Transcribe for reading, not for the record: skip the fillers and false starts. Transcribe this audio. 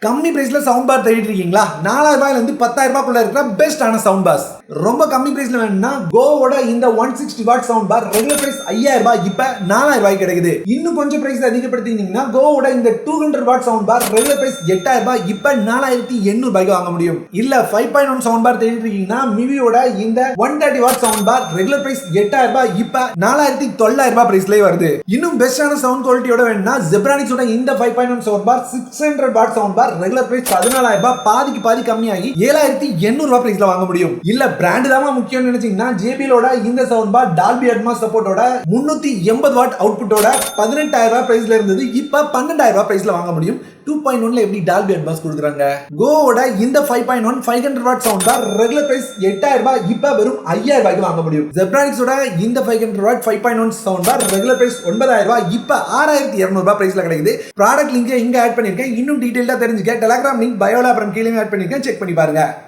கம்மி பிரைஸ்ல sound bar தேடிட்டு இருக்கீங்களா? 4000 ரூபாயில இருந்து 10,000 ரூபாய்க்குள்ள இருக்கிற பெஸ்டான சவுண்ட் பார்ஸ். ரொம்ப கம்மி பிரைஸ்ல வேணும்னா கோவோட இந்த 160 watt sound bar regular price 5000 ரூபாய் இப்ப 4000 ரூபாய்க்கு கிடைக்குது. இன்னும் கொஞ்சம் பிரைஸ் அதிகப்படுத்தினீங்கன்னா கோவோட இந்த 200 watt sound bar regular price 8000 ரூபாய் இப்ப 4800 ரூபாய்க்கு வாங்க முடியும். இல்ல 5.1 சவுண்ட் பார் தேடிட்டு இருக்கீங்கன்னா மிவியோட இந்த 130 watt sound bar regular price 8000 ரூபாய் இப்ப 4900 ரூபாய் பிரைஸ்லயே வருது. இன்னும் பெஸ்டான சவுண்ட் குவாலிட்டியோட வேணும்னா ஜெப்ரானிக்ஸோட இந்த 5.1 sound bar 600 watt sound bar regular price 14000 ரூபாய் பாதிக்கு பாதி கம்மியாகி 7800 ரூபாய் பிரைஸ்ல வாங்க முடியும். இல்ல பிராண்ட் தான் முக்கியம்னு நினைச்சீங்கன்னா ஜேபிஎலோட இந்த சவுண்ட் பார் டால்பி அட்மாஸ் சப்போர்ட்டோட 380 வாட் அவுட்புட்டோட 18000 ரூபாய் பிரைஸ்ல இருந்தது இப்ப 12000 ரூபாய் பிரைஸ்ல வாங்க முடியும். 2.1ல எப்படி டால்பி அட்மாஸ் கொடுக்குறாங்க? கோவோட இந்த 5.1 500 watt sound bar regular price 8000 ரூபாய் இப்ப வெறும் 5000 ரூபாய்க்கு வாங்க முடியும். ஜெப்ரானிக்ஸோட இந்த 500 watt 5.1 sound bar regular price 9000 ரூபாய் இப்ப 6200 ரூபாய் பிரைஸ்ல கிடைக்குது. ப்ராடக்ட் லிங்க் இங்க ஆட் பண்ணிருக்கேன். இன்னும் டீடைலா தெரிஞ்சுக்க டெலிகிராம் லிங்க் பயோல அப்புறம் கீழே ஆட் பண்ணிருக்கேன், செக் பண்ணி பாருங்க.